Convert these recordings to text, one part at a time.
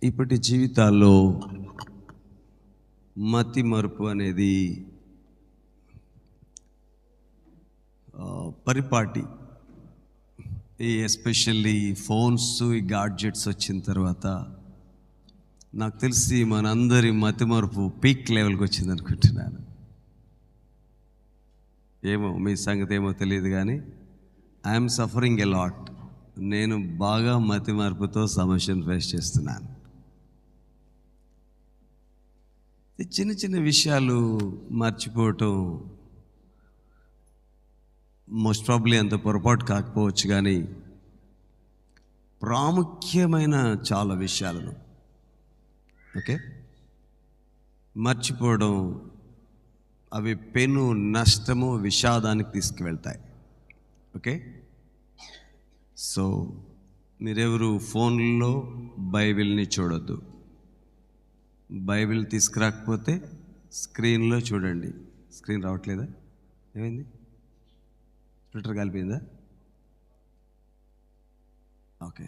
ఇప్పటి జీవితాల్లో మతి మరుపు అనేది పరిపాటి. ఈ ఎస్పెషల్లీ ఫోన్స్, ఈ గాడ్జెట్స్ వచ్చిన తర్వాత నాకు తెలిసి మనందరి మతి మరుపు పీక్ లెవెల్కి వచ్చింది అనుకుంటున్నాను. ఏమో మీ సంగతి ఏమో తెలియదు, కానీ ఐఎమ్ సఫరింగ్ ఎ లాట్. నేను బాగా మతి మార్పుతో సమస్యను ఫేస్ చేస్తున్నాను. చిన్న చిన్న విషయాలు మర్చిపోవటం మోస్ట్ ప్రాబ్లీ అంత పొరపాటు కాకపోవచ్చు, కానీ ప్రాముఖ్యమైన చాలా విషయాలను మర్చిపోవడం, అవి పెను నష్టము, విషాదానికి తీసుకువెళ్తాయి. సో మీరెవరు ఫోన్లో బైబిల్ని చూడొద్దు. బైబిల్ తీసుకురాకపోతే స్క్రీన్లో చూడండి. స్క్రీన్ రావట్లేదా? ఏమైంది? ఫిల్టర్ కలిపిందా? ఓకే,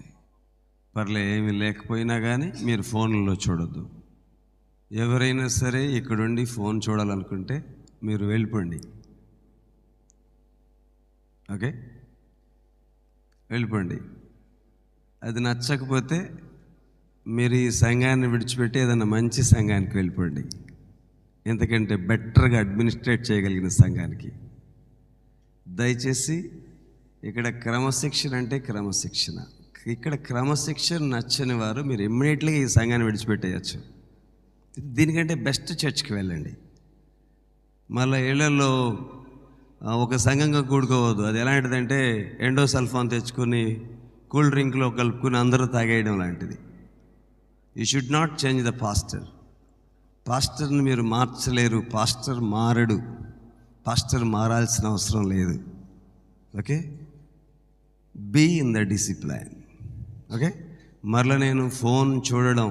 పర్లే. ఏమి లేకపోయినా కానీ మీరు ఫోన్లో చూడొద్దు. ఎవరైనా సరే ఇక్కడుండి ఫోన్ చూడాలనుకుంటే మీరు వెళ్ళిపోండి. వెళ్ళిపోండి. అది నచ్చకపోతే మీరు ఈ సంఘాన్ని విడిచిపెట్టి ఏదైనా మంచి సంఘానికి వెళ్ళిపోండి. ఎందుకంటే బెటర్గా అడ్మినిస్ట్రేట్ చేయగలిగిన సంఘానికి. దయచేసి ఇక్కడ క్రమశిక్షణ అంటే క్రమశిక్షణ. ఇక్కడ క్రమశిక్షణ నచ్చని వారు మీరు ఇమ్మీడియట్గా ఈ సంఘాన్ని విడిచిపెట్టేయచ్చు. దీనికంటే బెస్ట్ చర్చ్కి వెళ్ళండి. మళ్ళీ ఇళ్లలో ఒక సంఘంగా కూడుకోవద్దు. అది ఎలాంటిదంటే ఎండోసల్ఫాన్ తెచ్చుకొని కూల్ డ్రింక్లో కలుపుకొని అందరూ తాగేయడం లాంటిది. You should not change the pastor. పాస్టర్ని మీరు మార్చలేరు. పాస్టర్ మారడు. పాస్టర్ మారాల్సిన అవసరం లేదు. Be in the discipline. మరలా నేను ఫోన్ చూడడం,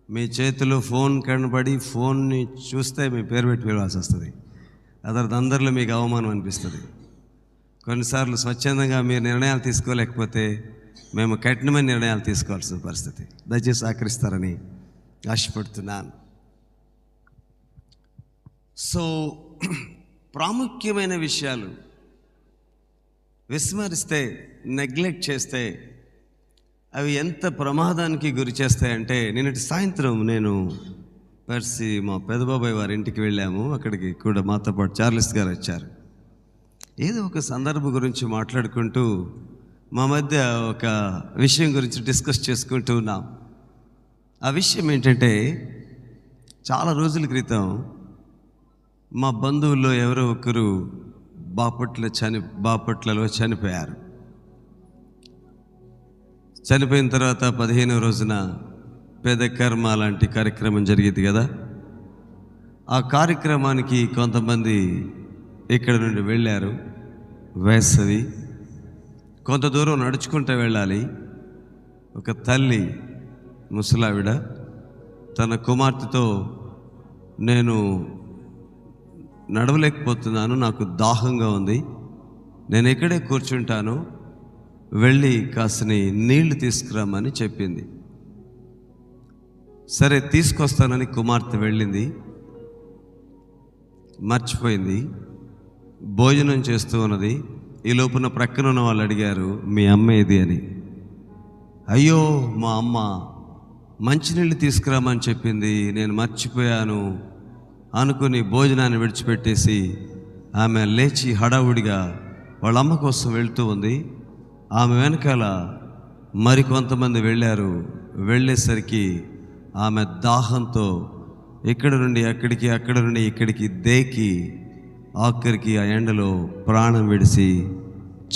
మీ చేతిలో ఫోన్ కనబడి ఫోన్ని చూస్తే మీ పేరు పెట్టి పిలవాల్సి వస్తుంది. అందరిలో మీకు అవమానం అనిపిస్తుంది. కొన్నిసార్లు స్వచ్ఛందంగా మీరు నిర్ణయాలు తీసుకోలేకపోతే మేము కఠినమైన నిర్ణయాలు తీసుకోవాల్సిన పరిస్థితి. దయచేసి సహకరిస్తారని ఆశపడుతున్నాను. సో ప్రాముఖ్యమైన విషయాలు విస్మరిస్తే, నెగ్లెక్ట్ చేస్తే అవి ఎంత ప్రమాదానికి గురి చేస్తాయంటే, నిన్నటి సాయంత్రం నేను పర్సి మా పెదబాబాయ్ వారి ఇంటికి వెళ్ళాము. అక్కడికి కూడా మాతో పాటు చార్లెస్ గారు వచ్చారు. ఏదో ఒక సందర్భం గురించి మాట్లాడుకుంటూ మా మధ్య ఒక విషయం గురించి డిస్కస్ చేసుకుంటూ ఉన్నాం. ఆ విషయం ఏంటంటే, చాలా రోజుల క్రితం మా బంధువుల్లో ఎవరో ఒకరు బాపట్లలో చనిపోయారు. చనిపోయిన తర్వాత 15వ రోజున పేద కర్మ లాంటి కార్యక్రమం జరిగేది కదా. ఆ కార్యక్రమానికి కొంతమంది ఇక్కడ నుండి వెళ్ళారు. వేసవి, కొంత దూరం నడుచుకుంటూ వెళ్ళాలి. ఒక తల్లి, ముసలావిడ, తన కుమార్తెతో, నేను నడవలేకపోతున్నాను, నాకు దాహంగా ఉంది, నేను ఇక్కడే కూర్చుంటాను, వెళ్ళి కాసిని నీళ్లు తీసుకురామని చెప్పింది. సరే తీసుకొస్తానని కుమార్తె వెళ్ళింది. మర్చిపోయింది. భోజనం చేస్తూ ఉన్నది. ఈ లోపున ప్రక్కన ఉన్న వాళ్ళు అడిగారు, మీ అమ్మ ఏది అని. అయ్యో, మా అమ్మ మంచినీళ్ళు తీసుకురామని చెప్పింది, నేను మర్చిపోయాను అనుకుని భోజనాన్ని విడిచిపెట్టేసి ఆమె లేచి హడావుడిగా వాళ్ళ అమ్మ కోసం వెళ్తూ ఉంది. ఆమె వెనకాల మరికొంతమంది వెళ్ళారు. వెళ్ళేసరికి ఆమె దాహంతో ఇక్కడ నుండి అక్కడికి, అక్కడ నుండి ఇక్కడికి దేకి ఆఖరికి ఆ ఎండలో ప్రాణం విడిసి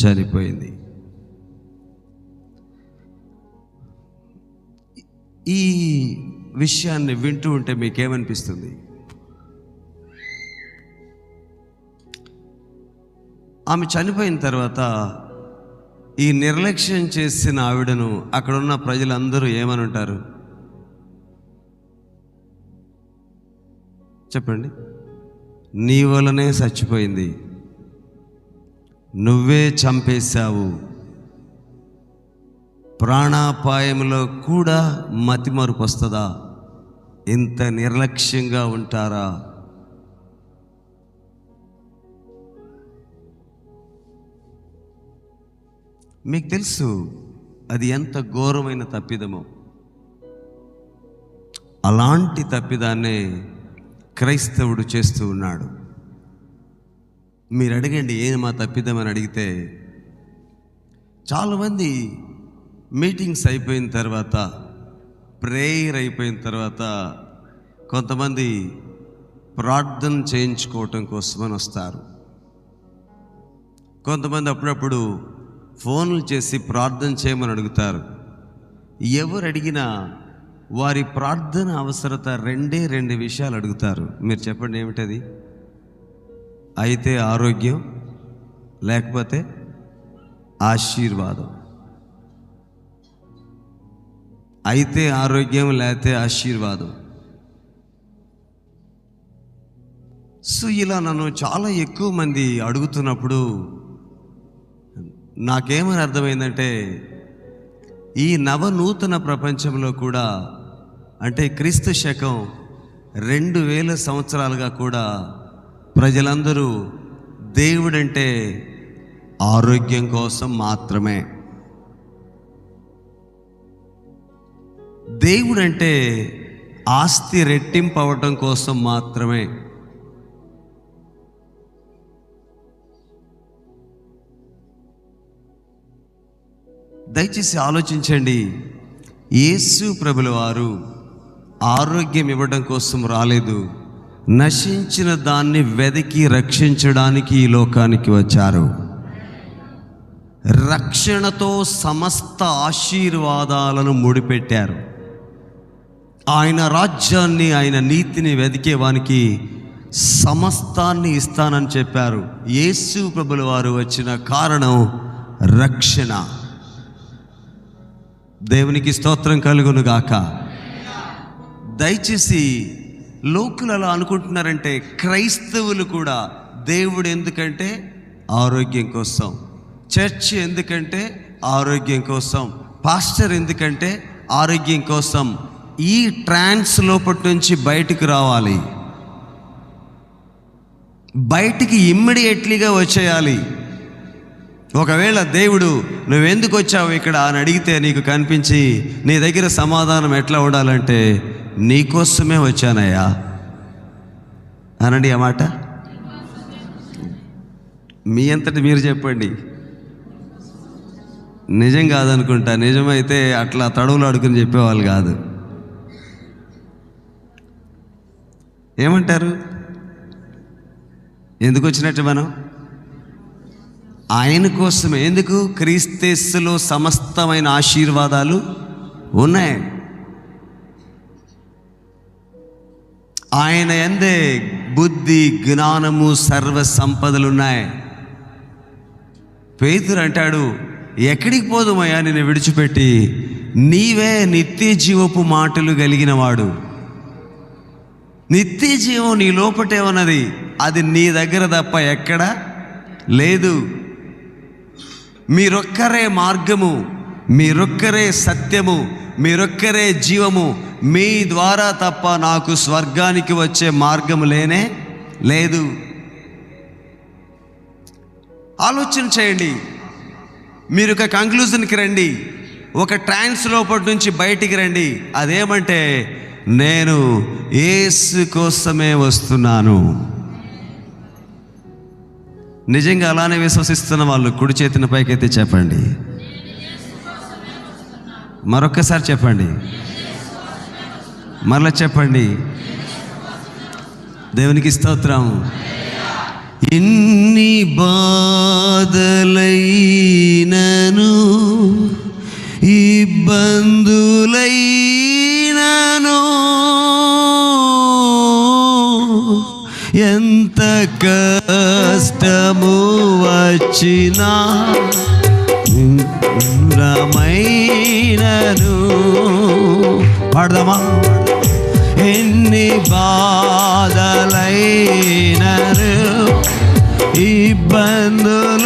చనిపోయింది. ఈ విషయాన్ని వింటూ ఉంటే మీకేమనిపిస్తుంది? ఆమె చనిపోయిన తర్వాత ఈ నిర్లక్ష్యం చేసిన ఆవిడను అక్కడున్న ప్రజలందరూ ఏమని ఉంటారు చెప్పండి? నీ వలనే చచ్చిపోయింది, నువ్వే చంపేశావు, ప్రాణాపాయంలో కూడా మతిమరుపు వస్తుందా? ఇంత నిర్లక్ష్యంగా ఉంటారా? మీకు తెలుసు అది ఎంత ఘోరమైన తప్పిదమో. అలాంటి తప్పిదాన్నే క్రైస్తవుడు చేస్తూ ఉన్నాడు. మీరు అడగండి, ఏం మా తప్పిదమని అడిగితే చాలామంది మీటింగ్స్ అయిపోయిన తర్వాత, ప్రేయర్ అయిపోయిన తర్వాత కొంతమంది ప్రార్థన చేయించుకోవటం కోసమని వస్తారు. కొంతమంది అప్పుడప్పుడు ఫోన్లు చేసి ప్రార్థన చేయమని అడుగుతారు. ఎవరు అడిగినా వారి ప్రార్థన అవసరత రెండు విషయాలు అడుగుతారు. మీరు చెప్పండి, ఏమిటది? అయితే ఆరోగ్యం, లేకపోతే ఆశీర్వాదం. అయితే ఆరోగ్యం, లేకపోతే ఆశీర్వాదం. సో ఇలా నన్ను చాలా ఎక్కువ మంది అడుగుతున్నప్పుడు నాకేమని అర్థమైందంటే, ఈ నవనూతన ప్రపంచంలో కూడా, అంటే క్రీస్తు శకం 2000 సంవత్సరాలుగా కూడా ప్రజలందరూ దేవుడంటే ఆరోగ్యం కోసం మాత్రమే, దేవుడంటే ఆస్తి రెట్టింపు అవ్వటం కోసం మాత్రమే, దయచేసి ఆలోచించండి. యేసు ప్రభుల వారు ఆరోగ్యం ఇవ్వడం కోసం రాలేదు, నశించిన దాన్ని వెదికి రక్షించడానికి ఈ లోకానికి వచ్చారు. రక్షణతో సమస్త ఆశీర్వాదాలను ముడిపెట్టారు. ఆయన రాజ్యాన్ని, ఆయన నీతిని వెదికేవానికి సమస్తాన్ని ఇస్తానని చెప్పారు. యేసు ప్రభుల వారు వచ్చిన కారణం రక్షణ. దేవునికి స్తోత్రం కలుగును గాక. దయచేసి లోకులు అలా అనుకుంటున్నారంటే, క్రైస్తవులు కూడా దేవుడు ఎందుకంటే ఆరోగ్యం కోసం, చర్చ్ ఎందుకంటే ఆరోగ్యం కోసం, పాస్టర్ ఎందుకంటే ఆరోగ్యం కోసం. ఈ ట్రాన్స్ లోపటి నుంచి బయటికి రావాలి, బయటికి ఇమ్మీడియట్లీగా వచ్చేయాలి. ఒకవేళ దేవుడు నువ్వెందుకు వచ్చావు ఇక్కడ అని అడిగితే నీకు కనిపించి నీ దగ్గర సమాధానం ఎట్లా ఉండాలంటే, నీకోసమే వచ్చానయ్యా అనండి. ఆ మాట మీ అంతటి మీరు చెప్పండి. నిజం కాదనుకుంటా. నిజమైతే అట్లా తడువులు అడుగుని చెప్పేవాళ్ళు కాదు. ఏమంటారు? ఎందుకు వచ్చినట్టు మనం? ఆయన కోసమే. ఎందుకు? క్రీస్తేసులో సమస్తమైన ఆశీర్వాదాలు ఉన్నాయి. ఆయన యందే బుద్ధి, జ్ఞానము, సర్వ సంపదలు ఉన్నాయి. పేతురు అంటాడు, ఎక్కడికి పోదుమయ్యా నిన్ను విడిచిపెట్టి? నీవే నిత్య జీవపు మాటలు కలిగిన వాడు. నిత్య జీవం నీ లోపటే ఉన్నది, అది నీ దగ్గర తప్ప ఎక్కడ లేదు. మీరొక్కరే మార్గము, మీరొక్కరే సత్యము, మీరొక్కరే జీవము. మీ ద్వారా తప్ప నాకు స్వర్గానికి వచ్చే మార్గము లేనే లేదు. ఆలోచన చేయండి. మీరు ఒక కంక్లూజన్కి రండి, ఒక ట్రాన్స్ లోపటి నుంచి బయటికి రండి. అదేమంటే, నేను యేసు కోసమే వస్తున్నాను. నిజంగా అలానే విశ్వసిస్తున్న వాళ్ళు కుడి చేతిన పైకైతే చెప్పండి. మరొక్కసారి చెప్పండి, మరలా చెప్పండి. దేవునికి స్తోత్రం. ఎన్ని బాధలైనను, ఇబ్బందులైనను, ఎంత కష్టము వచ్చినా, రమైనను. పాడదామా? ఎన్ని బాధలైనను, ఇబ్బందులైనను,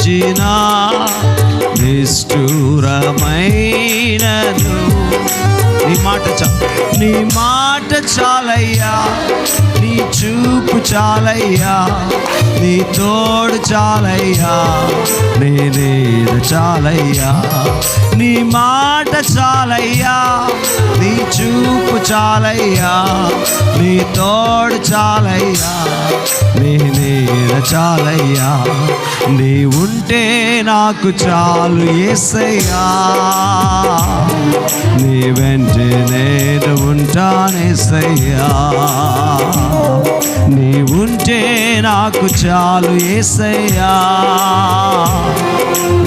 విడిచిన నిష్ఠూరమైనను నీ మాట చాలయ్యా, నీ చూపు చాలయ్యా, నీ తోడు చాలయ్యా, నీ నీడ చాలయ్యా. నీ మాట చాలయ్యా, నీ చూపు చాలయ్యా, నీ తోడు చాలయ్యా, నీ నీడ చాలయ్యా. నీ ఉంటే నాకు చాలు యేసయ్యా, నీ వెంటే నేను ఉంటానేసయ్యా. నీ ఉంటే నాకు చాలు యేసయ్యా,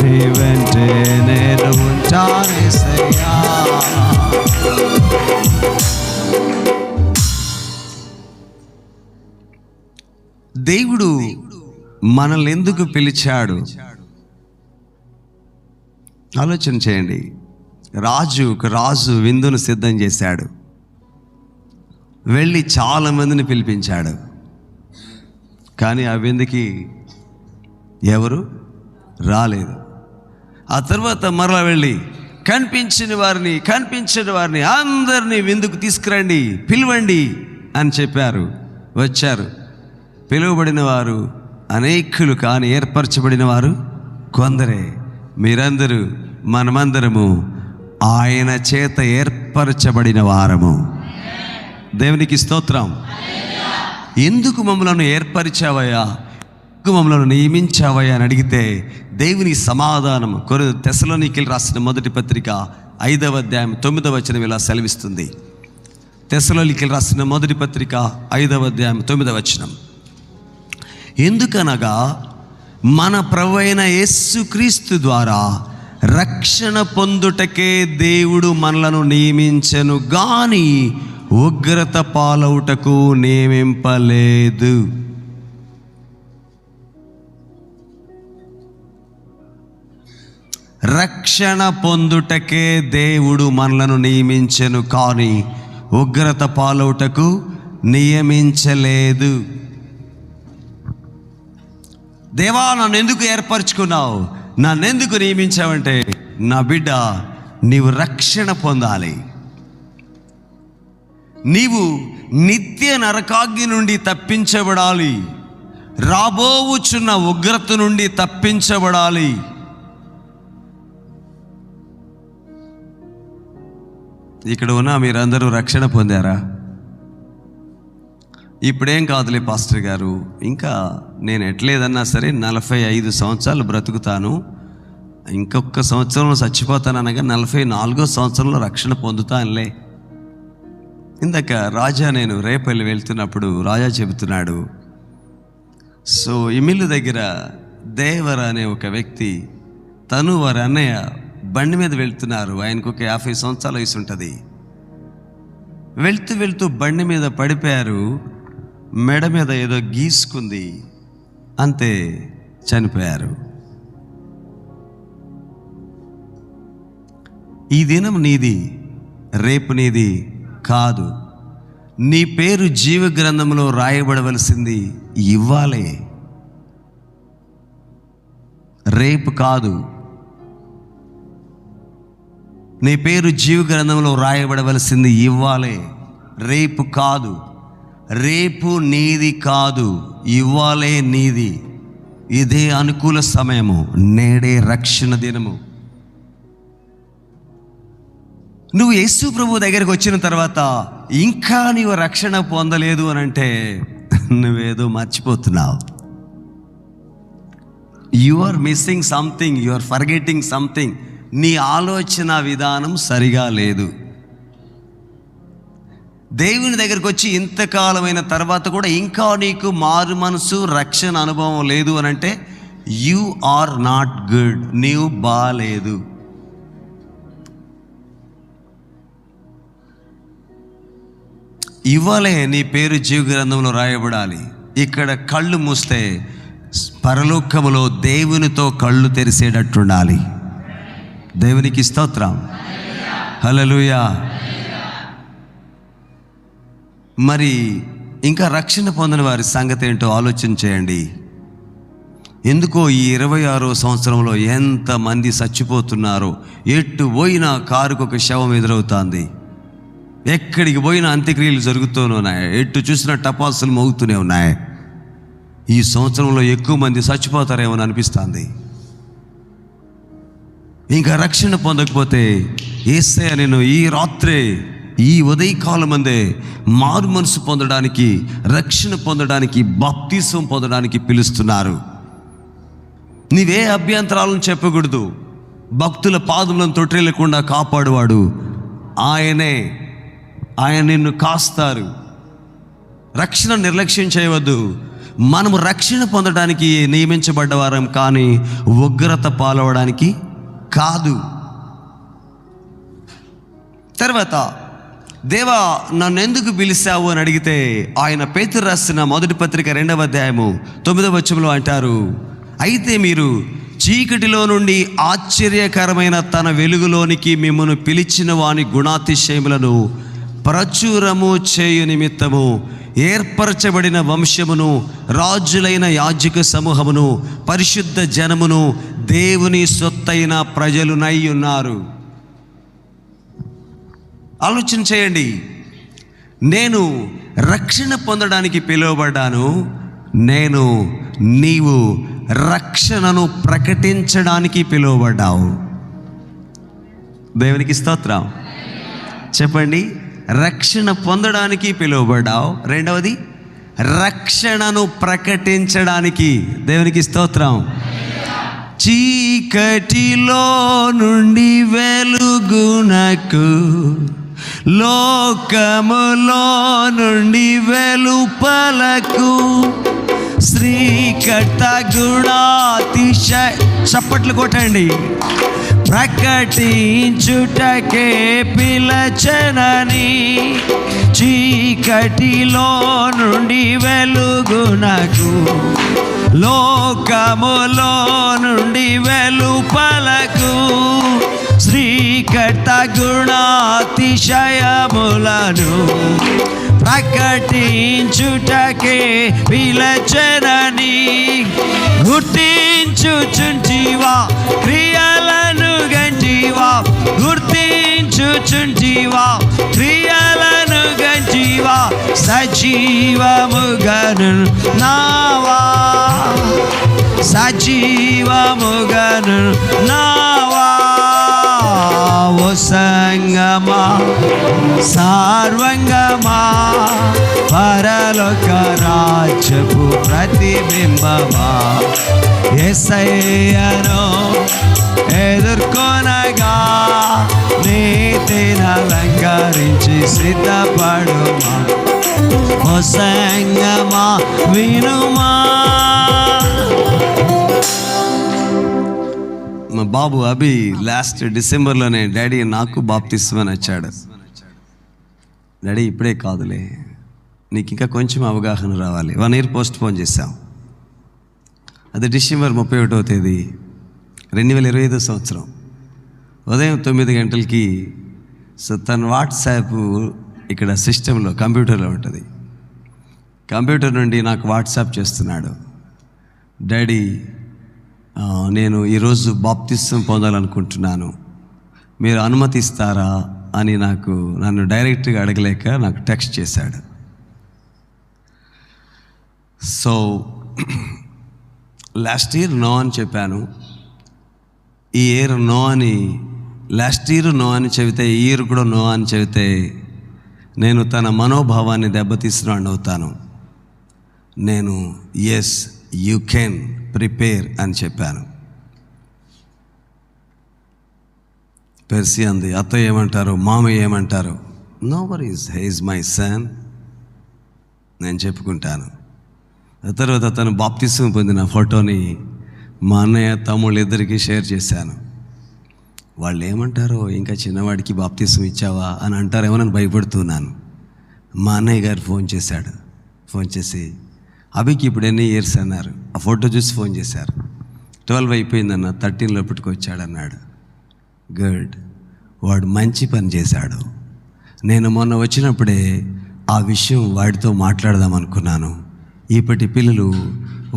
నీ వెంటే నేను ఉంటానేసయ్యా. దేవుడు మనల్ని ఎందుకు పిలిచాడు ఆలోచన చేయండి. రాజు విందును సిద్ధం చేశాడు, వెళ్ళి చాలామందిని పిలిపించాడు. కానీ ఆ విందుకి ఎవరు రాలేదు. ఆ తర్వాత మరలా వెళ్ళి కనిపించిన వారిని అందరినీ విందుకు తీసుకురండి, పిలవండి అని చెప్పారు. వచ్చారు. పిలువబడిన వారు అనేకులు, కానీ ఏర్పరచబడిన వారు కొందరే. మీరందరూ, మనమందరము ఆయన చేత ఏర్పరచబడిన వారము. దేవునికి స్తోత్రం. ఎందుకు మమ్మల్ని ఏర్పరిచావయ్యా, ఎందుకు మమ్మల్ని నియమించావయ్యా అని అడిగితే దేవుని సమాధానం తెస్సలోనికీయులకు రాసిన మొదటి పత్రిక 5వ అధ్యాయం 9వ వచనం ఇలా సెలవిస్తుంది. తెస్సలోనికీయులకు రాసిన మొదటి పత్రిక 5వ అధ్యాయం 9వ వచనం. ఎందుకనగా మన ప్రభువైన యేసుక్రీస్తు ద్వారా రక్షణ పొందుటకే దేవుడు మనలను నియమించెను గాని ఉగ్రత పాలవుటకు నియమింపలేదు. రక్షణ పొందుటకే దేవుడు మనలను నియమించెను కానీ ఉగ్రత పాలవుటకు నియమించలేదు. దేవా, నన్ను ఎందుకు ఏర్పరచుకున్నావు, నన్ను ఎందుకు నియమించావంటే, నా బిడ్డ నీవు రక్షణ పొందాలి. నీవు నిత్య నరకాగ్ని నుండి తప్పించబడాలి, రాబోవుచున్న ఉగ్రత నుండి తప్పించబడాలి. ఇక్కడ ఉన్న మీరందరూ రక్షణ పొందారా? ఇప్పుడేం కాదులే పాస్టర్ గారు, ఇంకా నేను ఎట్లేదన్నా సరే 45 సంవత్సరాలు బ్రతుకుతాను, ఇంకొక సంవత్సరంలో చచ్చిపోతాను అనగా 44వ సంవత్సరంలో రక్షణ పొందుతానులే. ఇందాక నేను రేపల్లి వెళ్తున్నప్పుడు రాజా చెబుతున్నాడు, సో ఇమిల్లు దగ్గర దేవర అనే ఒక వ్యక్తి, తను వారి అన్నయ్య బండి మీద వెళ్తున్నారు. ఆయనకు ఒక 50 సంవత్సరాల వయసు ఉంటుంది. వెళ్తూ బండి మీద పడిపోయారు. మెడ మీద ఏదో గీసుకుంది, అంతే, చనిపోయారు. ఈ దినం నీది, రేపు నీది కాదు. నీ పేరు జీవ గ్రంథంలో రాయబడవలసింది ఇవ్వాలే, రేపు కాదు. నీ పేరు జీవ గ్రంథంలో రాయబడవలసింది ఇవ్వాలే, రేపు కాదు. రేపు నీది కాదు, ఇవ్వాలే నీది. ఇదే అనుకూల సమయము, నేడే రక్షణ దినము. నువ్వు యేసు ప్రభు దగ్గరికి వచ్చిన తర్వాత ఇంకా నీవు రక్షణ పొందలేదు అని అంటే నువ్వేదో మర్చిపోతున్నావు. You are missing something, you are forgetting something. నీ ఆలోచన విధానం సరిగా లేదు. దేవుని దగ్గరికి వచ్చి ఇంతకాలమైన తర్వాత కూడా ఇంకా నీకు మారు మనసు, రక్షణ అనుభవం లేదు అని అంటే యు ఆర్ నాట్ గుడ్, నీవు బాలేదు. ఇవ్వాలే నీ పేరు జీవ గ్రంథంలో రాయబడాలి. ఇక్కడ కళ్ళు మూస్తే పరలోకములో దేవునితో కళ్ళు తెరిసేటట్టుండాలి. దేవునికి స్తోత్రం, హల్లెలూయా. మరి ఇంకా రక్షణ పొందిన వారి సంగతి ఏంటో ఆలోచన చేయండి. ఎందుకో ఈ 26వ సంవత్సరంలో ఎంతమంది చచ్చిపోతున్నారో, ఎటు పోయినా కారుకు ఒక శవం ఎదురవుతుంది, ఎక్కడికి పోయినా అంత్యక్రియలు జరుగుతూనే ఉన్నాయి, ఎటు చూసినా టపాసులు మోగుతూనే ఉన్నాయి. ఈ సంవత్సరంలో ఎక్కువ మంది చచ్చిపోతారేమో అనిపిస్తుంది. ఇంకా రక్షణ పొందకపోతే యేసయ్య నేను ఈ రాత్రే, ఈ ఉదయకాలం అందే మారు మనసు పొందడానికి, రక్షణ పొందడానికి, బాప్తిసం పొందడానికి పిలుస్తున్నారు. నీవే అభ్యంతరాలను చెప్పకూడదు. భక్తుల పాదములను తొట్టిల్లకుండా కాపాడువాడు ఆయనే. ఆయన నిన్ను కాస్తారు. రక్షణ నిర్లక్ష్యం చేయవద్దు. మనము రక్షణ పొందడానికి నియమించబడ్డవారం, కానీ ఉగ్రత పాలవడానికి కాదు. తర్వాత దేవా నన్ను ఎందుకు పిలిచావు అని అడిగితే, ఆయన పేతురు రాసిన మొదటి పత్రిక 2వ అధ్యాయము 9వ వచనంలో అంటారు, అయితే మీరు చీకటిలో నుండి ఆశ్చర్యకరమైన తన వెలుగులోనికి మిమ్మల్ని పిలిచిన వాని గుణాతిశయములను ప్రచురము చేయు నిమిత్తము ఏర్పరచబడిన వంశమును, రాజులైన యాజక సమూహమును, పరిశుద్ధ జనమును, దేవుని సొత్తైన ప్రజలునై ఉన్నారు. ఆలోచన చేయండి. నేను రక్షణ పొందడానికి పిలువబడ్డాను. నీవు రక్షణను ప్రకటించడానికి పిలువబడ్డావు. దేవునికి స్తోత్రం చెప్పండి. రక్షణ పొందడానికి పిలువబడ్డావు. రెండవది రక్షణను ప్రకటించడానికి. దేవునికి స్తోత్రం. చీకటిలో నుండి వెలుగునకు, లోకములో నుండి వెలుపలకు, శ్రీకర్త గుణాతిశయ, చప్పట్లు కొట్టండి, ప్రకటించుటకే పిలచనని, చీకటిలో నుండి వెలుగునకు, లోకములో నుండి వెలుపలకు, శ్రీకర్త గుణాతిశయములను ప్రకటించుటకే పిలచనని, గుర్తించుచుంటివా క్రియలను గంటివా, గుర్తించుచుంటివా క్రియలను గంటివా, సజీవముగను నావా, సజీవముగను నావా. ఓ సంగమా సార్వంగమా, పరలోక రాజ్యపు ప్రతిబింబమా, యేసయ్యను ఎదుర్కొనగా నీతిని అలంకరించి సిద్ధపడుమా. ఓ సంగమా వినుమా. మా బాబు అభి లాస్ట్ డిసెంబర్లోనే డాడీ నాకు బాప్తిస్మని వచ్చాడు. డాడీ ఇప్పుడే కాదులే, నీకు ఇంకా కొంచెం అవగాహన రావాలి. 1 year పోస్ట్ పోన్ చేశాం. అది డిసెంబర్ 31వ తేదీ 2025 సంవత్సరం ఉదయం 9 గంటలకి. సో తన వాట్సాప్ ఇక్కడ సిస్టంలో, కంప్యూటర్లో ఉంటుంది. కంప్యూటర్ నుండి నాకు వాట్సాప్ చేస్తున్నాడు, డాడీ నేను ఈరోజు బాప్తిసం పొందాలనుకుంటున్నాను, మీరు అనుమతిస్తారా అని నన్ను డైరెక్ట్గా అడగలేక నాకు టెక్స్ట్ చేశాడు. సో లాస్ట్ ఇయర్ నో అని చెప్పాను. ఈ ఇయర్ నో అని, లాస్ట్ ఇయర్ నో అని చెబితే ఈ ఇయర్ కూడా నో అని చెబితే నేను తన మనోభావాన్ని దెబ్బతీసినాడు అవుతాను. నేను ఎస్ యూ కెన్ ప్రిపేర్ అని చెప్పాను. పెర్సీ అంది, అత్తయ్య ఏమంటారు, మామయ్య ఏమంటారు, no worries, he is my son, నేను చెప్పుకుంటాను. తర్వాత తను బాప్తిసం పొందిన ఫోటోని మా అన్నయ్య తమ్ముళ్ళు ఇద్దరికి షేర్ చేశాను. వాళ్ళు ఏమంటారో, ఇంకా చిన్నవాడికి బాప్తిసం ఇచ్చావా అని అంటారేమోనని భయపడుతున్నాను. మా అన్నయ్య గారు ఫోన్ చేశాడు. ఫోన్ చేసి అభికి ఇప్పుడు ఎన్ని ఇయర్స్ అన్నారు. ఆ ఫోటో చూసి ఫోన్ చేశారు. 12 అయిపోయిందన్న, 13 లోపటికి వచ్చాడన్నాడు. గుడ్, వాడు మంచి పని చేశాడు. నేను మొన్న వచ్చినప్పుడే ఆ విషయం వాడితో మాట్లాడదాం అనుకున్నాను. ఇప్పటి పిల్లలు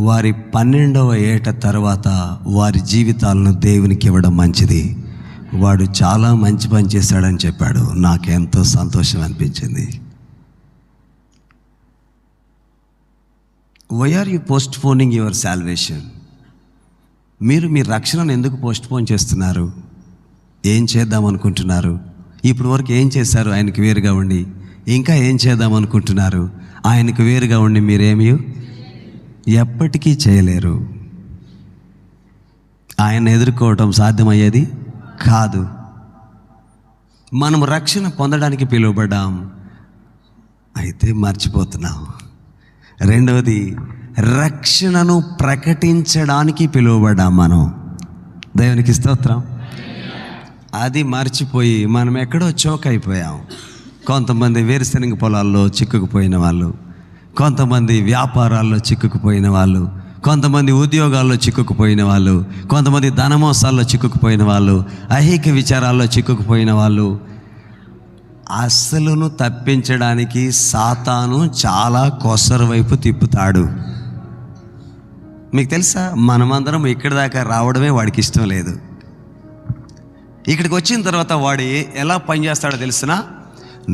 వారి 12వ ఏట తర్వాత వారి జీవితాలను దేవునికి ఇవ్వడం మంచిది. వాడు చాలా మంచి పని చేశాడని చెప్పాడు. నాకెంతో సంతోషం అనిపించింది. Why are you postponing your salvation? మీరు మీ రక్షణను ఎందుకు పోస్ట్పోన్ చేస్తున్నారు? ఏం చేద్దాం అనుకుంటున్నారు? ఇప్పటి వరకు ఏం చేశారు ఆయనకు వేరుగా ఉండి? ఇంకా ఏం చేద్దాం అనుకుంటున్నారు? ఆయనకు వేరుగా ఉండి మీరేమీ ఎప్పటికీ చేయలేరు. ఆయన ఎదుర్కోవటం సాధ్యమయ్యేది కాదు. మనం రక్షణ పొందడానికి పిలువబడ్డాం, అయితే మర్చిపోతున్నాం. రెండవది, రక్షణను ప్రకటించడానికి పిలువబడ్డాం మనం. దేవునికి స్తోత్రం. అది మర్చిపోయి మనం ఎక్కడో చోక్ అయిపోయాం. కొంతమంది వేరుశనగ పొలాల్లో చిక్కుకుపోయిన వాళ్ళు, కొంతమంది వ్యాపారాల్లో చిక్కుకుపోయిన వాళ్ళు, కొంతమంది ఉద్యోగాల్లో చిక్కుకుపోయిన వాళ్ళు, కొంతమంది ధనమోసాల్లో చిక్కుకుపోయిన వాళ్ళు, ఐహిక విచారాల్లో చిక్కుకుపోయిన వాళ్ళు. అసలును తప్పించడానికి సాతాను చాలా కొసరు వైపు తిప్పుతాడు. మీకు తెలుసా, మనమందరం ఇక్కడి దాకా రావడమే వాడికి ఇష్టం లేదు. ఇక్కడికి వచ్చిన తర్వాత వాడు ఎలా పనిచేస్తాడో తెలిసినా,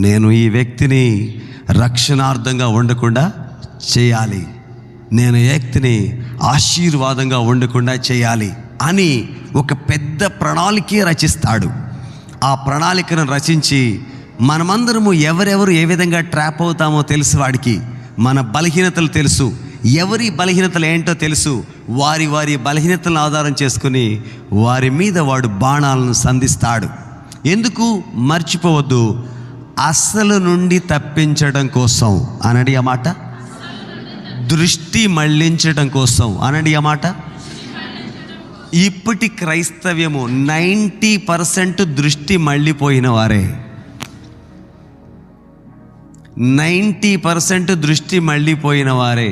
నేను ఈ వ్యక్తిని రక్షణార్థంగా ఉండకుండా చేయాలి, నేను ఈ వ్యక్తిని ఆశీర్వాదంగా ఉండకుండా చేయాలి అని ఒక పెద్ద ప్రణాళికే రచిస్తాడు. ఆ ప్రణాళికను రచించి మనమందరము ఎవరెవరు ఏ విధంగా ట్రాప్ అవుతామో తెలుసు వాడికి. మన బలహీనతలు తెలుసు, ఎవరి బలహీనతలు ఏంటో తెలుసు. వారి వారి బలహీనతలను ఆధారం చేసుకుని వారి మీద వాడు బాణాలను సంధిస్తాడు. ఎందుకు? మర్చిపోవద్దు, అసలు నుండి తప్పించడం కోసం అనండి ఆ మాట. దృష్టి మళ్ళించడం కోసం అనండి ఆ మాట. ఇప్పటి క్రైస్తవ్యము 90% దృష్టి మళ్ళిపోయిన వారే. 90% దృష్టి మళ్ళిపోయిన వారే.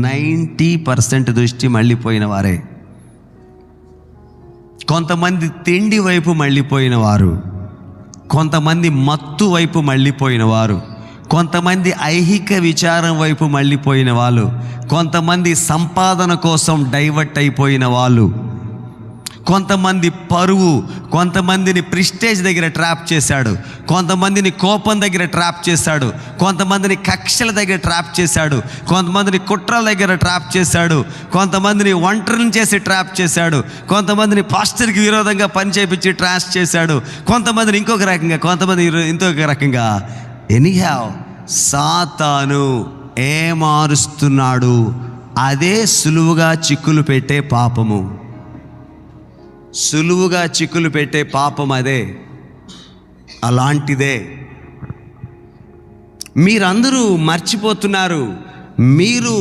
90% దృష్టి మళ్ళిపోయిన వారే. కొంతమంది తిండి వైపు మళ్ళిపోయిన వారు, కొంతమంది మత్తు వైపు మళ్ళిపోయిన వారు, కొంతమంది ఐహిక విచారం వైపు మళ్ళిపోయిన వాళ్ళు, కొంతమంది సంపాదన కోసం డైవర్ట్ అయిపోయిన వాళ్ళు, కొంతమంది పరువు, కొంతమందిని ప్రిస్టేజ్ దగ్గర ట్రాప్ చేశాడు, కొంతమందిని కోపం దగ్గర ట్రాప్ చేశాడు, కొంతమందిని కక్షల దగ్గర ట్రాప్ చేశాడు, కొంతమందిని కుట్రల దగ్గర ట్రాప్ చేశాడు, కొంతమందిని ఒంటరిని చేసి ట్రాప్ చేశాడు, కొంతమందిని పాస్టర్కి విరోధంగా పని చేయించి ట్రాష్ చేశాడు, కొంతమందిని ఇంకొక రకంగా, కొంతమంది ఇంకొక రకంగా. ఎనీహౌ సాతాను ఏమారుస్తున్నాడు? అదే సులువుగా చిక్కులు పెట్టే పాపము. సులువుగా చిక్కులు పెట్టే పాపం అదే, అలాంటిదే. మీరందరూ మర్చిపోతున్నారు, మీరు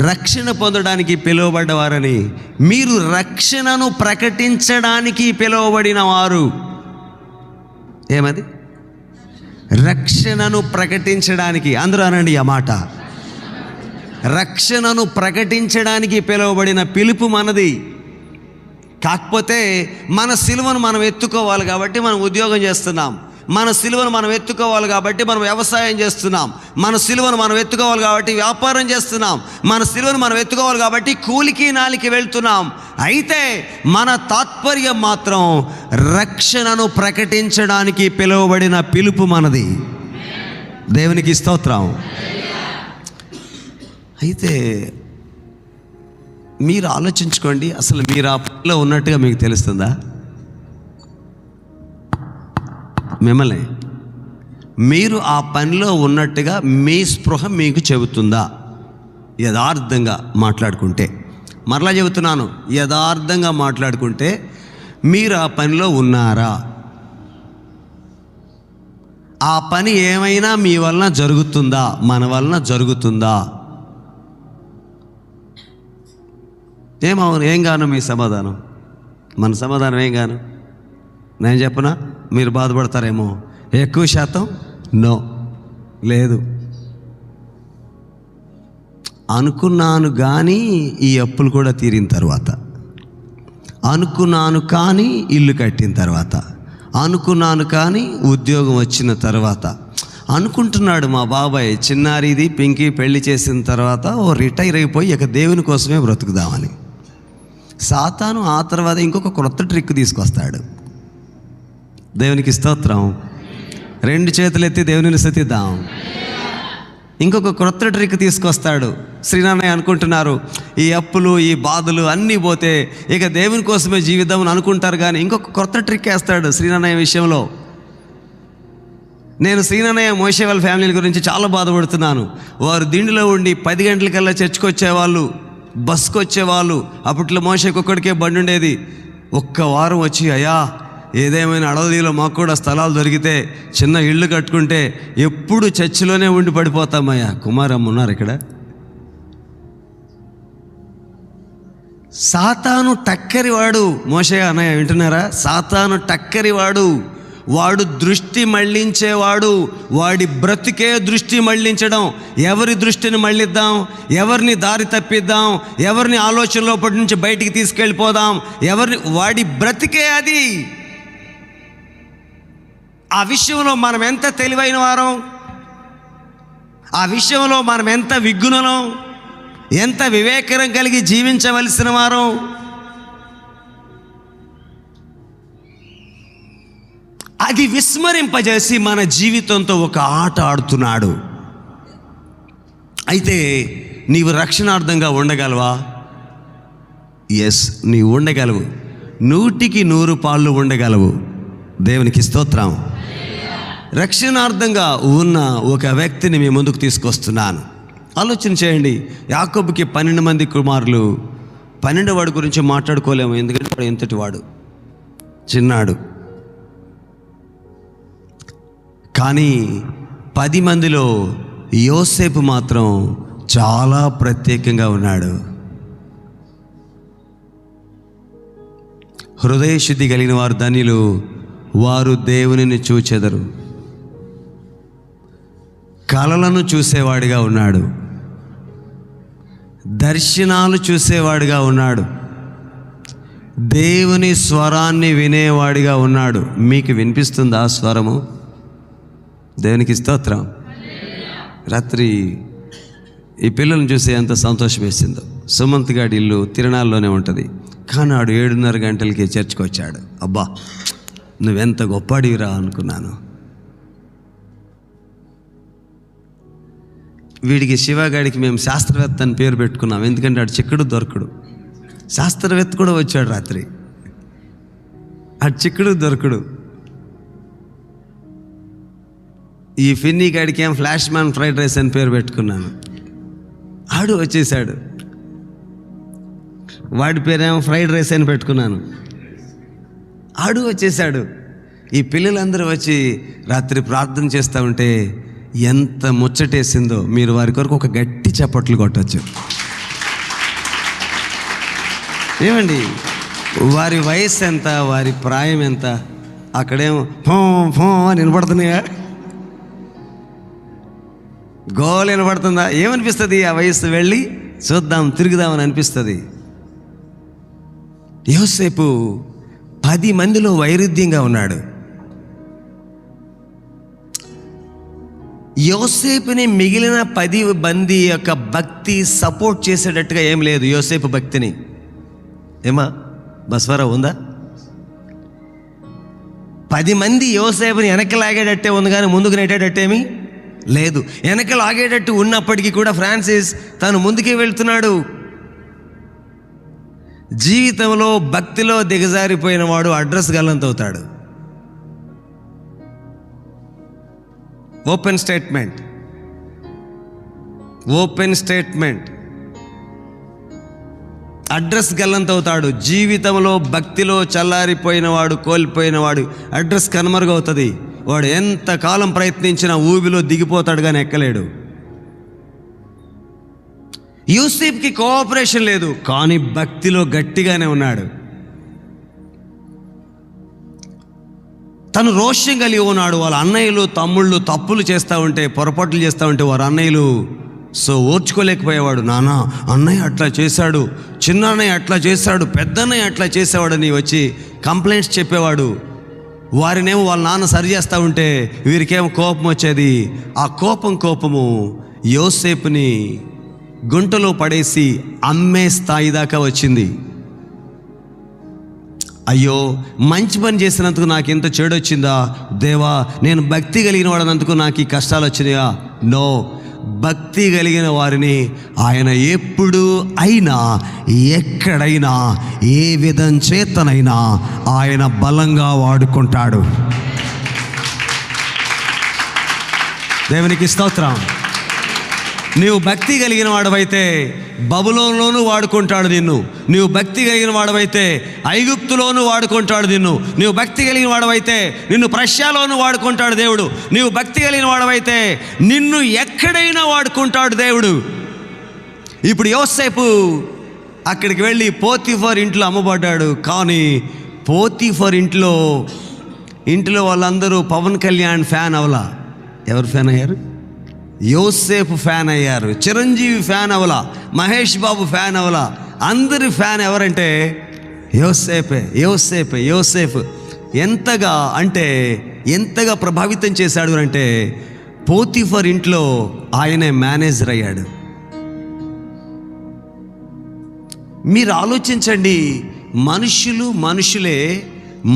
రక్షణ పొందడానికి పిలువబడ్డవారని. మీరు రక్షణను ప్రకటించడానికి పిలువబడిన వారు. ఏమది? రక్షణను ప్రకటించడానికి. అందరూ అనండి ఆ మాట. రక్షణను ప్రకటించడానికి పిలువబడిన పిలుపు మనది. కాకపోతే మన సిలువను మనం ఎత్తుకోవాలి కాబట్టి మనం ఉద్యోగం చేస్తున్నాం, మన సిలువను మనం ఎత్తుకోవాలి కాబట్టి మనం వ్యవసాయం చేస్తున్నాం, మన సిలువను మనం ఎత్తుకోవాలి కాబట్టి వ్యాపారం చేస్తున్నాం, మన సిలువను మనం ఎత్తుకోవాలి కాబట్టి కూలికి నాలికి వెళ్తున్నాం. అయితే మన తాత్పర్యం మాత్రం రక్షణను ప్రకటించడానికి పిలువబడిన పిలుపు మనది. దేవునికి స్తోత్రం. అయితే మీరు ఆలోచించుకోండి, అసలు మీరు ఆ పనిలో ఉన్నట్టుగా మీకు తెలుస్తుందా? మిమ్మల్ని మీరు ఆ పనిలో ఉన్నట్టుగా మీ స్పృహ మీకు చెబుతుందా? యథార్థంగా మాట్లాడుకుంటే, మరలా చెబుతున్నాను, యథార్థంగా మాట్లాడుకుంటే మీరు ఆ పనిలో ఉన్నారా? ఆ పని ఏమైనా మీ వలన జరుగుతుందా? మన వలన జరుగుతుందా? ఏమవును? ఏం గాను మీ సమాధానం? మన సమాధానం ఏం గాను? నేను చెప్పనా? మీరు బాధపడతారేమో. ఎక్కువ శాతం నో, లేదు. అనుకున్నాను కానీ ఈ అప్పులు కూడా తీరిన తర్వాత, అనుకున్నాను కానీ ఇల్లు కట్టిన తర్వాత, అనుకున్నాను కానీ ఉద్యోగం వచ్చిన తర్వాత, అనుకుంటున్నాడు మా బాబాయ్ చిన్నారిది పింకీ పెళ్లి చేసిన తర్వాత రిటైర్ అయిపోయి ఇక దేవుని కోసమే బ్రతుకుదామని. సాతాను ఆ తర్వాత ఇంకొక క్రొత్త ట్రిక్ తీసుకొస్తాడు. దేవునికి స్తోత్రం. 2 చేతులు ఎత్తి దేవునిని స్తుతిద్దాం. ఇంకొక క్రొత్త ట్రిక్ తీసుకొస్తాడు. శ్రీనాన్నయ్య అనుకుంటున్నారు ఈ అప్పులు ఈ బాధలు అన్నీ పోతే ఇక దేవుని కోసమే జీవిద్దామని అనుకుంటారు, కానీ ఇంకొక క్రొత్త ట్రిక్ వేస్తాడు శ్రీనాన్నయ్య విషయంలో. నేను శ్రీనాన్నయ్య మోషే వాళ్ళ ఫ్యామిలీ గురించి చాలా బాధపడుతున్నాను. వారు దిండిలో ఉండి 10 గంటలకల్లా చర్చికి వచ్చేవాళ్ళు, బస్కి వచ్చేవాళ్ళు. అప్పట్లో మోషేకి ఒక్కడికే బండి ఉండేది. ఒక్క వారం వచ్చి, అయ్యా ఏదేమైనా అడవిలో మాకు కూడా స్థలాలు దొరికితే చిన్న ఇళ్ళు కట్టుకుంటే ఎప్పుడు చర్చిలోనే ఉండి పడిపోతామయ్యా. కుమారమ్మ ఉన్నారు ఇక్కడ. సాతాను టక్కరివాడు. మోషే అన్నయ్య వింటున్నారా? సాతాను టక్కరివాడు. వాడు దృష్టి మళ్ళించేవాడు. వాడి బ్రతికే దృష్టి మళ్ళించడం. ఎవరి దృష్టిని మళ్ళిద్దాం, ఎవరిని దారి తప్పిద్దాం, ఎవరిని ఆలోచనలోపటి నుంచి బయటికి తీసుకెళ్ళిపోదాం, వాడి బ్రతికే అది. ఆ విషయంలో మనం ఎంత తెలివైన వారం, ఆ విషయంలో మనం ఎంత విఘ్నులం, ఎంత వివేకం కలిగి జీవించవలసిన వారం. అది విస్మరింపజేసి మన జీవితంతో ఒక ఆట ఆడుతున్నాడు. అయితే నీవు రక్షణార్థంగా ఉండగలవా? ఎస్, నీవు ఉండగలవు. 100కి 100 పాళ్ళు ఉండగలవు. దేవునికి స్తోత్రం. రక్షణార్థంగా ఉన్న ఒక వ్యక్తిని మీ ముందుకు తీసుకొస్తున్నాను. ఆలోచన చేయండి. యాకోబుకి 12 మంది కుమారులు. 12వ వాడి గురించి మాట్లాడుకోలేము, ఎందుకంటే వాడు ఎంతటి వాడు, చిన్నాడు. కానీ 10 మందిలో యోసేపు మాత్రం చాలా ప్రత్యేకంగా ఉన్నాడు. హృదయశుద్ధి కలిగిన వారు ధన్యులు, వారు దేవునిని చూచెదరు. కలలను చూసేవాడిగా ఉన్నాడు, దర్శనాలు చూసేవాడిగా ఉన్నాడు, దేవుని స్వరాన్ని వినేవాడిగా ఉన్నాడు. మీకు వినిపిస్తుందా స్వరము? దేవునికి స్తోత్రం. రాత్రి ఈ పిల్లల్ని చూసి ఎంత సంతోషం వేసిందో. సుమంత్ గాడి ఇల్లు తిరణాల్లోనే ఉంటుంది, కానీ ఆడు 7:30 గంటలకి చర్చికి వచ్చాడు. అబ్బా, నువ్వెంత గొప్పడివిరా అనుకున్నాను. వీడికి శివగాడికి మేము శాస్త్రవేత్త అని పేరు పెట్టుకున్నాం, ఎందుకంటే ఆడు చిక్కుడు దొరకడు. శాస్త్రవేత్త కూడా వచ్చాడు రాత్రి, ఆడు చిక్కుడు దొరకడు. ఈ ఫిన్నీ గాడికి ఏం ఫ్లాష్ మ్యాన్ ఫ్రైడ్ రైస్ అని పేరు పెట్టుకున్నాను. ఆడు వచ్చేసాడు, వాడి పేరేమో ఫ్రైడ్ రైస్ అని పెట్టుకున్నాను. ఆడు వచ్చేసాడు. ఈ పిల్లలందరూ వచ్చి రాత్రి ప్రార్థన చేస్తూ ఉంటే ఎంత ముచ్చటేసిందో. మీరు వారి కొరకు ఒక గట్టి చప్పట్లు కొట్టచ్చు. ఏమండి, వారి వయసు ఎంత, వారి ప్రాయం ఎంత? అక్కడేమో ఫో ఫో అని వినపడుతున్నాయా? గోలు వినపడుతుందా? ఏమనిపిస్తుంది? ఆ వయస్సు వెళ్ళి చూద్దాం, తిరుగుదామని అనిపిస్తుంది. యోసేపు 10 మందిలో వైరుధ్యంగా ఉన్నాడు. యోసేపుని మిగిలిన 10 మంది యొక్క భక్తి సపోర్ట్ చేసేటట్టుగా ఏం లేదు యోసేపు భక్తిని. ఏమా బస్వరా ఉందా? 10 మంది యోసేపుని వెనక్కి లాగేటట్టే ఉంది, కానీ ముందుకు నెట్టేటట్టేమీ లేదు. వెనక లాగేటట్టు ఉన్నప్పటికీ కూడా ఫ్రాన్సిస్ తను ముందుకే వెళ్తున్నాడు. జీవితంలో భక్తిలో దిగజారిపోయిన వాడు అడ్రస్ గల్లంతవుతాడు. Open statement. అడ్రస్ గల్లంతవుతాడు. జీవితంలో భక్తిలో చల్లారిపోయినవాడు, కోల్పోయినవాడు అడ్రస్ కనుమరుగవుతుంది. వాడు ఎంత కాలం ప్రయత్నించినా ఊబిలో దిగిపోతాడు, కానీ ఎక్కలేడు. యూసుఫ్కి కోఆపరేషన్ లేదు, కానీ భక్తిలో గట్టిగానే ఉన్నాడు. తను రోషం కలిగి ఉన్నాడు. వాళ్ళ అన్నయ్యలు తమ్ముళ్ళు తప్పులు చేస్తూ ఉంటే, పొరపాట్లు చేస్తూ ఉంటే వారు అన్నయ్యలు ఓర్చుకోలేకపోయేవాడు. నాన్న అన్నయ్య అట్లా చేశాడు, చిన్న అన్నయ్య అట్లా చేశాడు, పెద్ద అన్నయ్య అట్లా చేసేవాడని వచ్చి కంప్లైంట్స్ చెప్పేవాడు. వారినేమో వాళ్ళ నాన్న సరి చేస్తూ ఉంటే వీరికేమో కోపం వచ్చేది. ఆ కోపము యోసేపుని గుంటలో పడేసి అమ్మే స్థాయి దాకా వచ్చింది. అయ్యో, మంచి పని చేసినందుకు నాకు ఇంత చెడు వచ్చిందా దేవా, నేను భక్తి కలిగిన వాడినందుకు నాకు ఈ కష్టాలు వచ్చినాయా? నో, భక్తి కలిగిన వారిని ఆయన ఎప్పుడు అయినా ఎక్కడైనా ఏ విధం చేతనైనా ఆయన బలంగా వాడుకుంటాడు. దేవునికి స్తోత్రం. నీవు భక్తి కలిగిన వాడవైతే బబులోనులోనూ వాడుకుంటాడు నిన్ను. నీవు భక్తి కలిగిన వాడవైతే ఐగుప్తులోనూ వాడుకుంటాడు నిన్ను. నీవు భక్తి కలిగిన వాడవైతే నిన్ను ప్రష్యాలోనూ వాడుకుంటాడు దేవుడు. నీవు భక్తి కలిగిన వాడవైతే నిన్ను ఎక్కడైనా వాడుకుంటాడు దేవుడు. ఇప్పుడు యోసేపు అక్కడికి వెళ్ళి పోతీఫర్ ఇంట్లో అమ్మబడ్డాడు. కానీ పోతీఫర్ ఇంట్లో వాళ్ళందరూ పవన్ కళ్యాణ్ ఫ్యాన్ అవలా. ఎవరు ఫ్యాన్ అయ్యారు? యోసేపు ఫ్యాన్ అయ్యారు. Chiranjeevi fan అవలా, Mahesh Babu fan అవలా. అందరి ఫ్యాన్ ఎవరంటే యోసేపు. ఎంతగా ప్రభావితం చేశాడు అంటే పోతీఫర్ ఇంట్లో ఆయనే మేనేజర్ అయ్యాడు. మీరు ఆలోచించండి,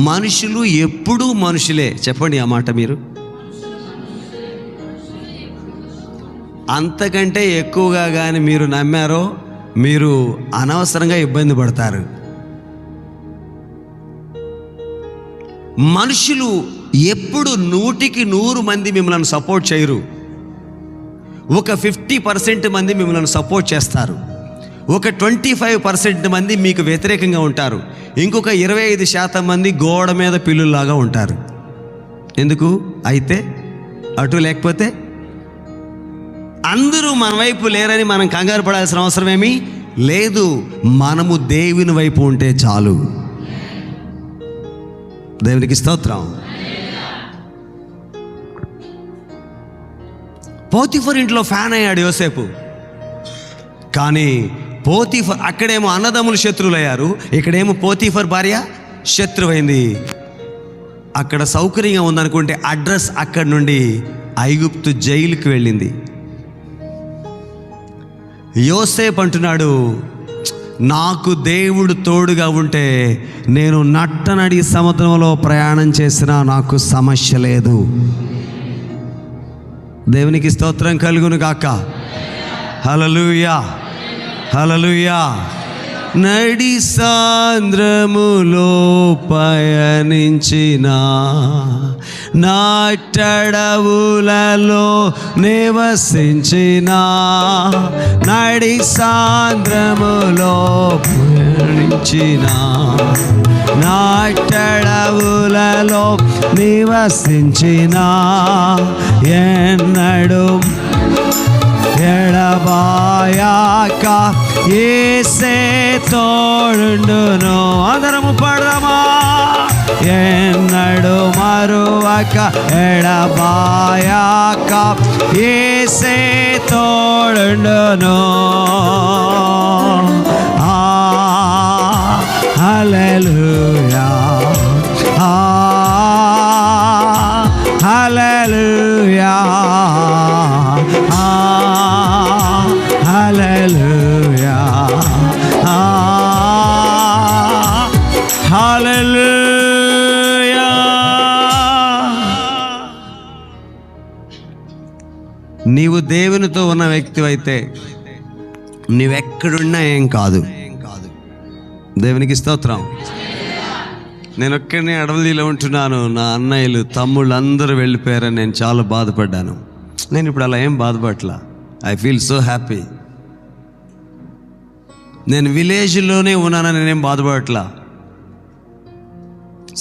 మనుషులు ఎప్పుడూ మనుషులే. చెప్పండి ఆ మాట మీరు. అంతకంటే ఎక్కువగా కానీ మీరు నమ్మారో మీరు అనవసరంగా ఇబ్బంది పడతారు. మనుషులు ఎప్పుడు 100% మంది మిమ్మల్ని సపోర్ట్ చేయరు. ఒక 50% మంది మిమ్మల్ని సపోర్ట్ చేస్తారు. ఒక 25% మంది మీకు వ్యతిరేకంగా ఉంటారు. ఇంకొక 25% మంది గోడ మీద పిల్లుల్లాగా ఉంటారు. ఎందుకు? అయితే అటు లేకపోతే అందరూ మన వైపు లేరని మనం కంగారు పడాల్సిన అవసరం ఏమీ లేదు. మనము దేవుని వైపు ఉంటే చాలు. దేవునికి స్తోత్రం. పోతీఫర్ ఇంట్లో ఫ్యాన్ అయ్యాడు యోసేపు. కానీ పోతీఫర్ అక్కడేమో అన్నదమ్ములు శత్రువులయ్యారు, ఇక్కడేమో పోతీఫర్ భార్య శత్రువైంది. అక్కడ సౌకర్యంగా ఉందనుకుంటే అడ్రస్ అక్కడి నుండి ఐగుప్తు జైలుకి వెళ్ళింది. యోసేపు అంటున్నాడు, నాకు దేవుడు తోడుగా ఉంటే నేను నట్టనడి సముద్రంలో ప్రయాణం చేసినా నాకు సమస్య లేదు. దేవునికి స్తోత్రం కలుగును గాక. హల్లెలూయా, హల్లెలూయా. నడి సాంద్రములో పయనించిన నాటడవులలో నివసించిన, నడి సాంద్రములో పయనించిన నాటడవులలో నివసించిన, ఎన్నడు ఎడబాయాక యేసే తోడుండును. అందరము పాడదామా? ఎన్నడు మరువక ఎడబాయాక యేసే తోడుండును. హల్లెలూయా, హల్లెలూయా, హల్లెలూయా, హల్లెలూయా. నీవు దేవునితో ఉన్న వ్యక్తివైతే నీవెక్కడున్నా ఏం కాదు. దేవునికి స్తోత్రం. నేను ఒక్కడినే అడవిలో ఉంటున్నాను, నా అన్నయ్యలు తమ్ముళ్ళు అందరూ వెళ్ళిపోయారని నేను చాలా బాధపడ్డాను. నేను ఇప్పుడు అలా ఏం బాధపడట్లా. I feel so happy. నేను విలేజ్లోనే ఉన్నానని నేనేం బాధపడట్లా.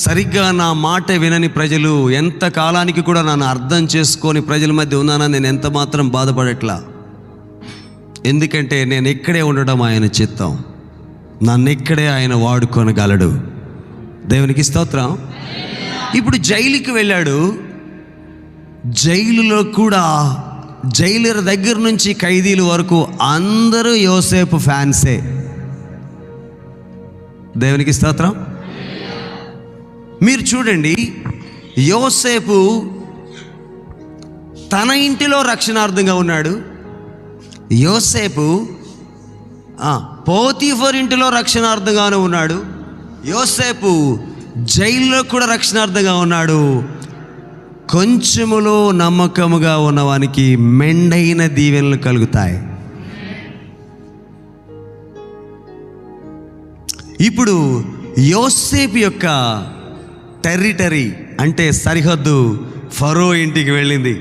సరిగ్గా నా మాట వినని ప్రజలు ఎంత కాలానికి కూడా నన్ను అర్థం చేసుకొని ప్రజల మధ్య ఉన్నానని నేను ఎంత మాత్రం బాధపడట్లా. ఎందుకంటే నేను ఇక్కడే ఉండడం ఆయన చిత్తం. నన్ను ఇక్కడే ఆయన వాడుకొనగలడు. దేవునికి స్తోత్రం. ఇప్పుడు జైలుకి వెళ్ళాడు. జైలులో కూడా జైలర్ దగ్గర నుంచి ఖైదీల వరకు అందరూ యోసేపు ఫ్యాన్సే. దేవునికి స్తోత్రం. మీరు చూడండి, యోసేపు తన ఇంటిలో రక్షణార్థంగా ఉన్నాడు. యోసేపు పోతీఫర్ ఇంటిలో రక్షణార్థంగానే ఉన్నాడు. యోసేపు జైల్లో కూడా రక్షణార్థంగా ఉన్నాడు. కొంచెములో నమ్మకముగా ఉన్నవానికి మెండైన దీవెనలు కలుగుతాయి. ఇప్పుడు యోసేపు యొక్క టెరిటరీ అంటే సరిహద్దు ఫరో ఇంటికి వెళ్ళింది.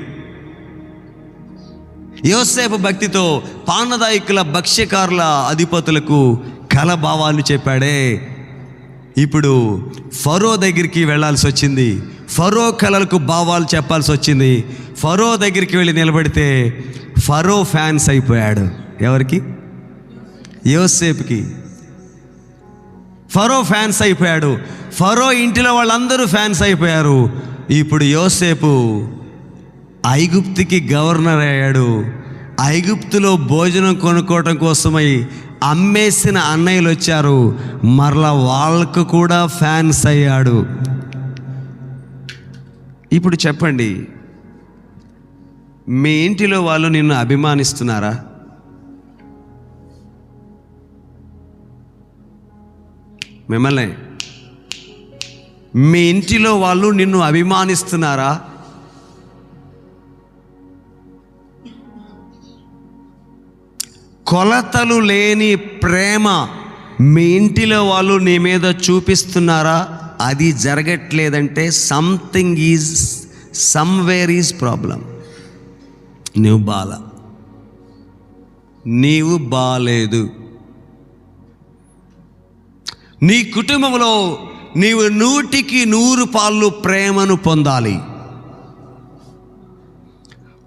యోసేపు భక్తితో పానదాయకుల భక్ష్యకారుల అధిపతులకు కలభావాలు చెప్పాడే. ఇప్పుడు ఫరో దగ్గరికి వెళ్ళాల్సి వచ్చింది. ఫరో కళలకు భావాలు చెప్పాల్సి వచ్చింది. ఫరో దగ్గరికి వెళ్ళి నిలబడితే ఫరో ఫ్యాన్స్ అయిపోయాడు. ఎవరికి? యోసేపుకి. ఫరో ఫ్యాన్స్ అయిపోయాడు. ఫరో ఇంటిలో వాళ్ళందరూ ఫ్యాన్స్ అయిపోయారు. ఇప్పుడు యోసేపు ఐగుప్తుకి గవర్నర్ అయ్యాడు. ఐగుప్తులో భోజనం కొనుక్కోవటం కోసమై అమ్మేసిన అన్నయ్యలు వచ్చారు. మరలా వాళ్ళకు కూడా ఫ్యాన్స్ అయ్యాడు. ఇప్పుడు చెప్పండి, మీ ఇంటిలో వాళ్ళు నిన్ను అభిమానిస్తున్నారా? మిమ్మల్ని మీ ఇంటిలో వాళ్ళు నిన్ను అభిమానిస్తున్నారా? కొలతలు లేని ప్రేమ మీ ఇంటిలో వాళ్ళు నీ మీద చూపిస్తున్నారా? అది జరగట్లేదంటే సమ్వేర్ ఈజ్ ప్రాబ్లం. నీవు బాలేదు. నీ కుటుంబంలో నీవు 100% పాళ్ళు ప్రేమను పొందాలి.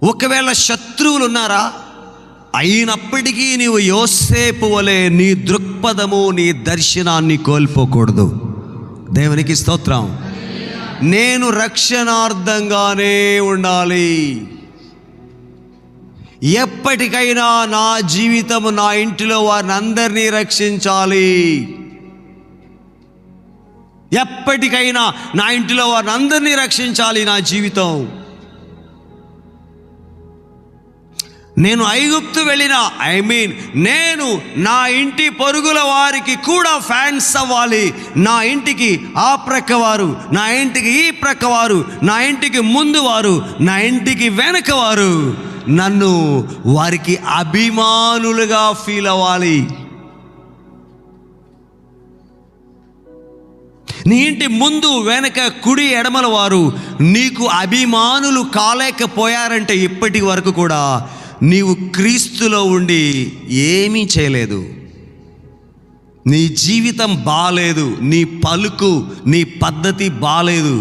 ఒకవేళ శత్రువులు ఉన్నారా? అయినప్పటికీ నీవు యోసేపు వలె నీ దృక్పథము, నీ దర్శనాన్ని కోల్పోకూడదు. దేవునికి స్తోత్రం. నేను రక్షణార్థంగానే ఉండాలి. ఎప్పటికైనా నా జీవితము, నా ఇంటిలో వారిని అందరినీ రక్షించాలి. ఎప్పటికైనా నా ఇంటిలో వారిని అందరినీ రక్షించాలి. నా జీవితం, నేను ఐగుప్తు వెళ్ళిన నేను నా ఇంటి పొరుగుల వారికి కూడా ఫ్యాన్స్ అవ్వాలి. నా ఇంటికి ఆ ప్రక్కవారు, నా ఇంటికి ఈ ప్రక్కవారు, నా ఇంటికి ముందు వారు, నా ఇంటికి వెనక వారు నన్ను వారికి అభిమానులుగా ఫీల్ అవ్వాలి. నీ ఇంటి ముందు వెనక కుడి ఎడమల వారు నీకు అభిమానులు కాలేకపోయారంటే ఇప్పటి వరకు కూడా నీవు క్రీస్తులో ఉండి ఏమీ చేయలేదు. నీ జీవితం బాలేదు, నీ పలుకు, నీ పద్ధతి బాలేదు.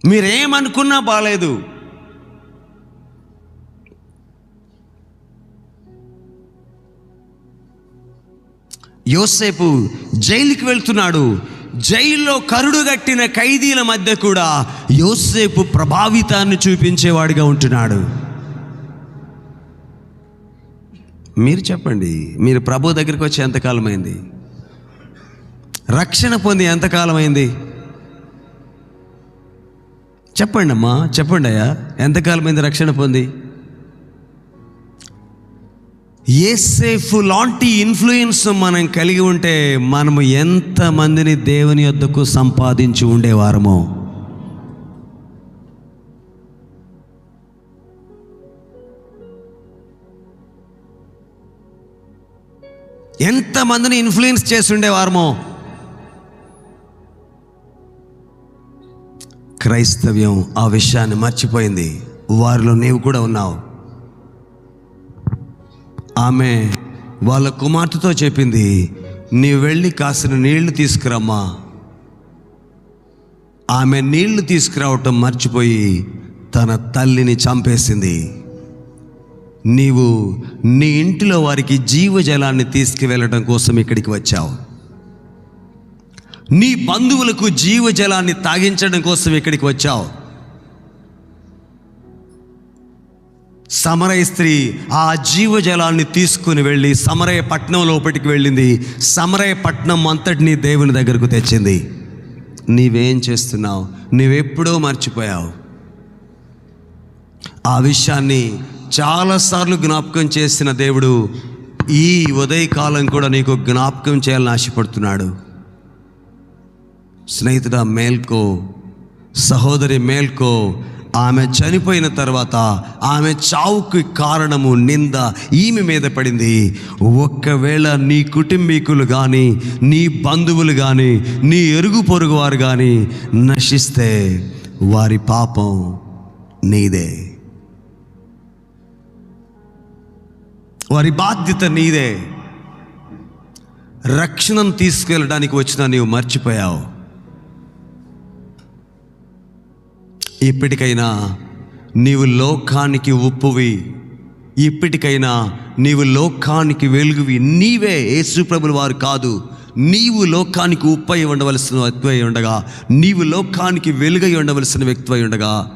మీరేమనుకున్నా బాలేదు. యోసేపు జైలుకి వెళ్తున్నాడు. జైల్లో కరుడుగట్టిన ఖైదీల మధ్య కూడా యోసేపు ప్రభావితాన్ని చూపించేవాడిగా ఉంటున్నాడు. మీరు చెప్పండి, మీరు ప్రభు దగ్గరికి వచ్చి ఎంతకాలమైంది? రక్షణ పొంది ఎంతకాలమైంది? చెప్పండి అమ్మా, చెప్పండి అయ్యా, ఎంతకాలమైంది రక్షణ పొంది? యోసేపు లాంటి ఇన్ఫ్లుయెన్స్ మనం కలిగి ఉంటే మనము ఎంతమందిని దేవుని యొద్దకు సంపాదించి ఉండేవారమో. ఎంతమందిని ఇన్ఫ్లుయెన్స్ చేసి ఉండేవారమో. క్రైస్తవ్యం ఆ విషయాన్ని మర్చిపోయింది. వారిలో నీవు కూడా ఉన్నావు. ఆమె వాళ్ళ కుమార్తెతో చెప్పింది, నీవు వెళ్ళి కాసిన నీళ్లు తీసుకురమ్మా. ఆమె నీళ్లు తీసుకురావటం మర్చిపోయి తన తల్లిని చంపేసింది. నీవు నీ ఇంటిలో వారికి జీవజలాన్ని తీసుకువెళ్ళడం కోసం ఇక్కడికి వచ్చావు. నీ బంధువులకు జీవజలాన్ని తాగించడం కోసం ఇక్కడికి వచ్చావు. సమరయ స్త్రీ ఆ జీవజలాన్ని తీసుకుని వెళ్ళి సమరయ పట్టణం లోపలికి వెళ్ళింది. సమరయ పట్టణం అంతటినీ దేవుని దగ్గరకు తెచ్చింది. నీవేం చేస్తున్నావు? నువ్వెప్పుడో మర్చిపోయావు. ఆ విషయాన్ని చాలాసార్లు జ్ఞాపకం చేసిన దేవుడు ఈ ఉదయకాలం కూడా నీకు జ్ఞాపకం చేయాలని ఆశపడుతున్నాడు. స్నేహితుడా మేల్కో, సహోదరి మేల్కో. ఆమె చనిపోయిన తర్వాత ఆమె చావుకి కారణము నింద ఈమె మీద పడింది. ఒక్కవేళ నీ కుటుంబీకులు కానీ, నీ బంధువులు కానీ, నీ ఎరుగు పొరుగు వారు కానీ నశిస్తే వారి పాపం నీదే, వారి బాధ్యత నీదే. రక్షణను తీసుకెళ్ళడానికి వచ్చినా నీవు మర్చిపోయావు. ఇప్పటికైనా నీవు లోకానికి ఉప్పువి, ఇప్పటికైనా నీవు లోకానికి వెలుగువి. నీవే, యేసు ప్రభుల వారు కాదు. నీవు లోకానికి ఉప్పై ఉండవలసిన వ్యక్తి ఉండగా, నీవు లోకానికి వెలుగై ఉండవలసిన వ్యక్తి ఉండగా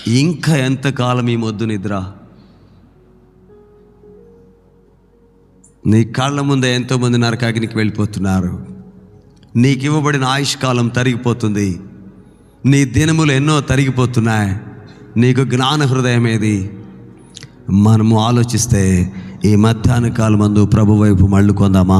ఇంకా ఎంతకాలం ఈ మొద్దు నిద్ర? నీ కళ్ళ ముందే ఎంతోమంది నరకాగ్నికి వెళ్ళిపోతున్నారు. నీకు ఇవ్వబడిన ఆయుష్కాలం తరిగిపోతుంది. నీ దినములు ఎన్నో తరిగిపోతున్నాయి. నీకు జ్ఞాన హృదయం ఏది? మనము ఆలోచిస్తే ఈ మధ్యాహ్న కాలం మందు ప్రభు వైపు మళ్ళుకొందామా,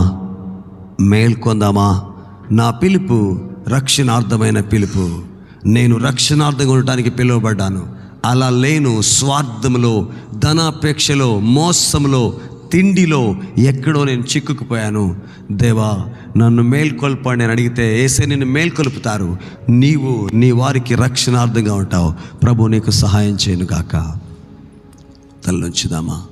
మేల్కొందామా? నా పిలుపు రక్షణార్థమైన పిలుపు. నేను రక్షణార్థంగా ఉండటానికి పిలువబడ్డాను. అలా లేను స్వార్థములో, ధనాపేక్షలో, మోసంలో, తిండిలో ఎక్కడో నేను చిక్కుకుపోయాను. దేవా నన్ను మేల్కొల్పండి అని అడిగితే యేసే నిన్ను మేల్కొల్పుతారు. నీవు నీ వారికి రక్షణార్థంగా ఉంటావు. ప్రభు నీకు సహాయం చేయను గాక. తలొంచుదామా?